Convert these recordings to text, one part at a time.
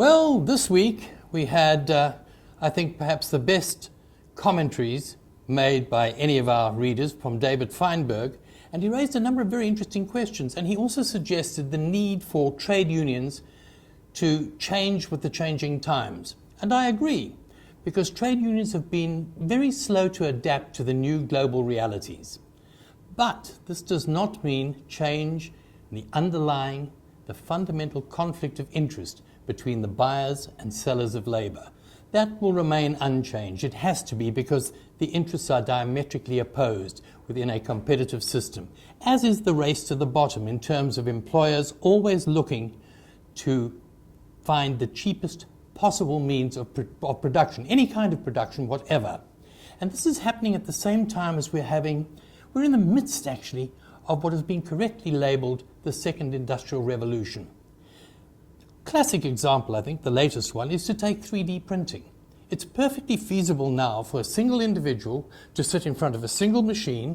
Well, this week we had, I think, perhaps the best commentaries made by any of our readers from David Feinberg, and he raised a number of very interesting questions, and he also suggested the need for trade unions to change with the changing times. And I agree, because trade unions have been very slow to adapt to the new global realities. But this does not mean change in the fundamental conflict of interest between the buyers and sellers of labour. That will remain unchanged. It has to be, because the interests are diametrically opposed within a competitive system, as is the race to the bottom in terms of employers always looking to find the cheapest possible means of production, any kind of production, whatever. And this is happening at the same time as we're in the midst, actually, of what has been correctly labelled the second industrial revolution. Classic example, I think, the latest one, is to take 3D printing. It's perfectly feasible now for a single individual to sit in front of a single machine,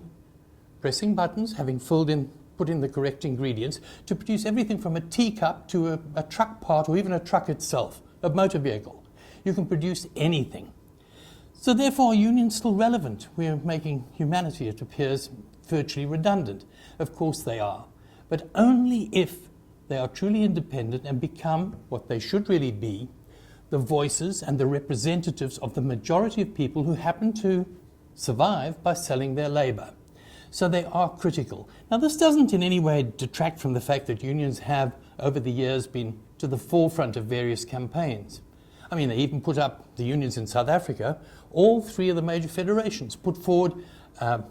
pressing buttons, having put in the correct ingredients, to produce everything from a teacup to a truck part, or even a truck itself, a motor vehicle. You can produce anything. So therefore, are unions still relevant? We are making humanity, it appears, virtually redundant. Of course they are, but only if they are truly independent and become what they should really be, the voices and the representatives of the majority of people who happen to survive by selling their labour. So they are critical. Now, this doesn't in any way detract from the fact that unions have, over the years, been to the forefront of various campaigns. I mean, they even put up the unions in South Africa. All three of the major federations put forward an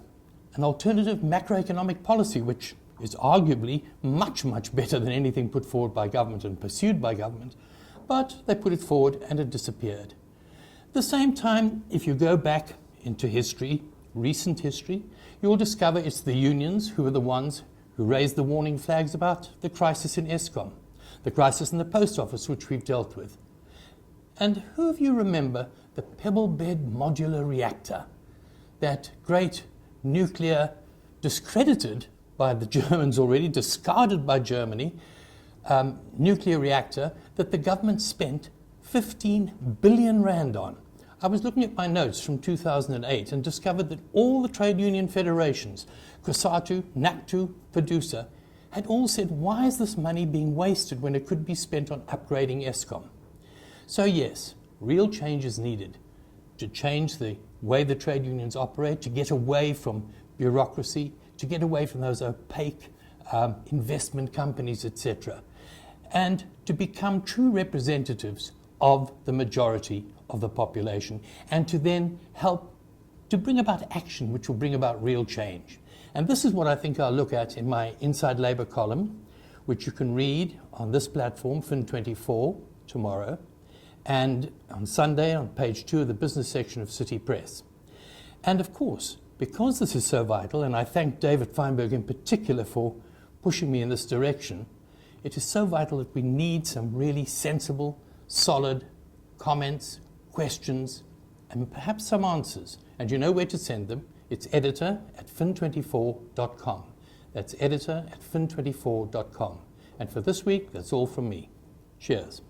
alternative macroeconomic policy, which is arguably much, much better than anything put forward by government and pursued by government. But they put it forward and it disappeared. At the same time, if you go back into history, recent history, you will discover it's the unions who are the ones who raised the warning flags about the crisis in Eskom, the crisis in the post office, which we've dealt with. And who of you remember the pebble bed modular reactor, that great nuclear, discredited by the Germans already, discarded by Germany, nuclear reactor that the government spent 15 billion rand on? I was looking at my notes from 2008 and discovered that all the trade union federations, COSATU, NACTU, FEDUSA, had all said, why is this money being wasted when it could be spent on upgrading Eskom? So yes, real change is needed to change the way the trade unions operate, to get away from bureaucracy, to get away from those opaque investment companies, etc., and to become true representatives of the majority of the population, and to then help to bring about action which will bring about real change. And this is what I think I'll look at in my Inside Labour column, which you can read on this platform, Fin24, tomorrow, and on Sunday on page 2 of the business section of City Press. And of course, because this is so vital, and I thank David Feinberg in particular for pushing me in this direction, it is so vital that we need some really sensible, solid comments, questions, and perhaps some answers. And you know where to send them. It's editor@fin24.com. That's editor@fin24.com. And for this week, that's all from me. Cheers.